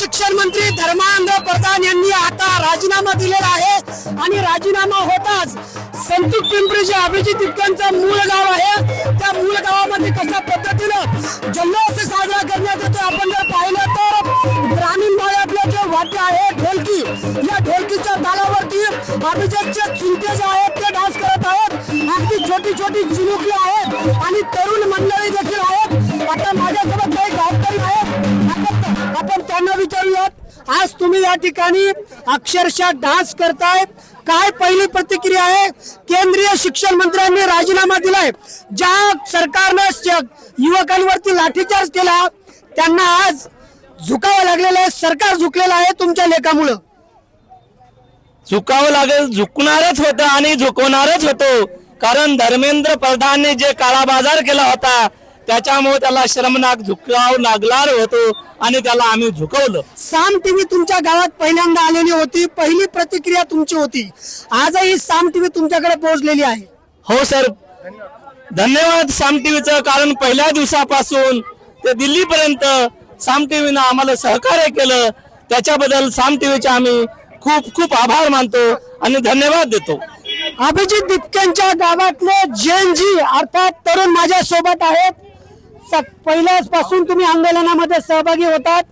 शिक्षण मंत्री धर्मेंद्र प्रधान यांनी आता राजीनामा दिलेला आहे आणि राजीनामा होताच संतूर पिंपरी जे अभिजित तिपकांचं मूळ गाव आहे त्या मूळ गावामध्ये कशा पद्धतीनं जल्लोष साजरा करण्यात येतो आपण जर पाहिलं तर ग्रामीण भागातलं जे वाद्य आहे ढोलकी, या ढोलकीच्या तालावरती अभिजितचे चुलते जे आहेत ते डान्स करत आहेत। अगदी छोटी छोटी चिमुकली आहेत आणि तरुण मंडळी देखील आहेत। आता माझ्यासोबत काही गावकरी आहेत, आपण त्यांना विचारूयात, आज तुम्ही या ठिकाणी अक्षरशः डान्स करताय, काय पहिली प्रतिक्रिया आहे? केंद्रीय शिक्षण मंत्र्यांनी राजीनामा दिलाय, ज्या सरकारने युवकांवरती लाठीचार्ज केला त्यांना आज झुकावं लागलेलं आहे, सरकार झुकलेलं आहे तुमच्या लेखामुळे। झुकावं लागेल, झुकणारच होतं आणि झुकवणारच होतो, कारण धर्मेंद्र प्रधानने जे काळा बाजार केला होता त्याच्यामुळे त्याला शर्मनाक झुकाव लागणार होतो आणि त्याला आम्ही झुकवलं। साम टीव्ही तुमच्या गावात पहिल्यांदा आलेली होती, पहिली प्रतिक्रिया तुमची होती, आजही साम टीव्ही तुमच्याकडे पोहोचलेली आहे। हो सर, धन्यवाद साम टीव्हीचं, कारण पहिल्या दिवसापासून ते दिल्लीपर्यंत साम टीव्हीनं आम्हाला सहकार्य केलं, त्याच्याबद्दल साम टीव्हीचे आम्ही खूप खूप आभार मानतो आणि धन्यवाद देतो। अभिजित तिपकेंच्या गावातले जेनजी अर्थात तरुण माझ्या सोबत आहेत, पहिल्यापासून तुम्ही आंदोलनामध्ये सहभागी होतात,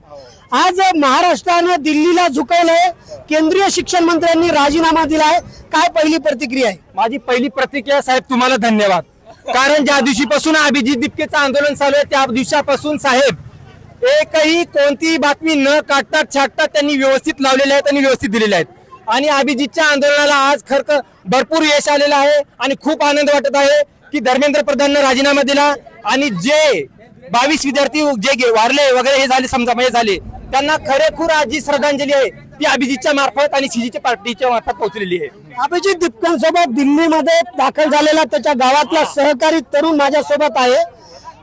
आज महाराष्ट्रानं दिल्लीला झुकवलंय, केंद्रीय शिक्षण मंत्र्यांनी राजीनामा दिलाय, काय पहिली प्रतिक्रिया आहे? माझी पहिली प्रतिक्रिया साहेब तुम्हाला धन्यवाद, कारण ज्या दिवशीपासून अभिजित तिपकेचं आंदोलन चालू आहे त्या दिवसापासून साहेब एकही कोणतीही बातमी न काढता छाटता त्यांनी व्यवस्थित लावलेल्या आहेत आणि व्यवस्थित दिलेल्या आहेत आणि अभिजितच्या आंदोलनाला आज खरं भरपूर यश आलेलं आहे आणि खूप आनंद वाटत आहे की धर्मेंद्र प्रधानने राजीनामा दिला आणि जे 22 विद्यार्थी जे वारले वगैरे हे झाले समजा म्हणजे झाले त्यांना खरेखूर आज जी श्रद्धांजली आहे ती अभिजितच्या मार्फत आणि सीजीच्या पार्टीच्या मार्फत पोहोचलेली आहे। अभिजित तिपकांसोबत दिल्लीमध्ये दाखल झालेला त्याच्या गावातला सहकारी तरुण माझ्या सोबत आहे,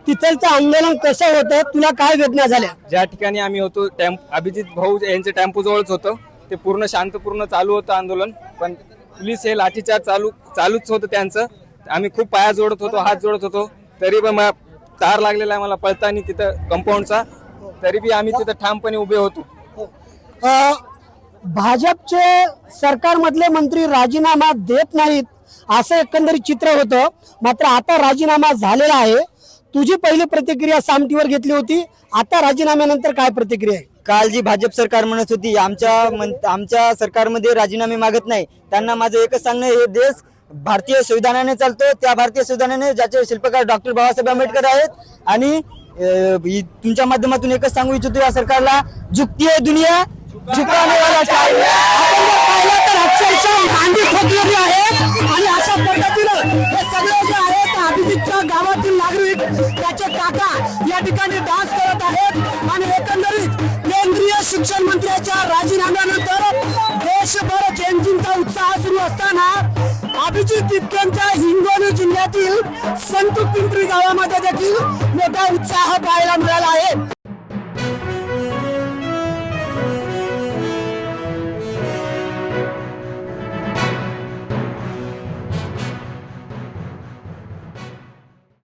तिथलचं आंदोलन कसं होतं, तुला काय वेदना झाल्या? ज्या ठिकाणी आम्ही होतो अभिजित भाऊ यांचे टेम्पो जवळच होतं, ते पूर्ण शांतपूर्ण चालू होतं आंदोलन, पण पोलीस हे लाठीचार्ज चालूच होतं त्यांचं। आम्ही खूप पाया जोडत होतो, हात जोडत होतो, तरी पण तार लागलेला आहे मला पळताना तिथं कंपाऊंडचा, तरी बी आम्ही तिथं ठामपणे उभे होतो। भाजपचे सरकारमधले मंत्री राजीनामा देत नाहीत असं एकंदरीत चित्र होतं, मात्र आता राजीनामा झालेला आहे। तुझी पहिली प्रतिक्रिया साम टीव्हीवर घेतली होती, आता राजीनाम्यानंतर काय प्रतिक्रिया आहे? काल जी भाजप सरकार म्हणत होती आमच्या सरकारमध्ये राजीनामे मागत नाही, त्यांना माझं एकच सांगणं, हे देश भारतीय संविधानाने चालतो, त्या भारतीय संविधानाने ज्याचे शिल्पकार डॉक्टर बाबासाहेब आंबेडकर आहेत आणि तुमच्या माध्यमातून एकच सांगू इच्छितो या सरकारला, झुकती है दुनिया झुकाने वाला चाहिए। आपण जर पाहिलं तर अक्षरशः मांडी ठोकलेली आहे आणि अशा पद्धतीनं हे सगळे जे आहेत अभिजितच्या गावातील नागरिक त्याचे काका या ठिकाणी डान्स करत आहेत आणि एकंदरीत केंद्रीय शिक्षण मंत्र्याच्या राजीनाम्यानंतर देशभर चेंजिंगचा उत्साह सुरू असताना अभिजित तिपकेंच्या हिंगोली जिल्ह्यातील संतूर पिंपरी गावामध्ये देखील मोठा उत्साह पाहायला मिळाला आहे।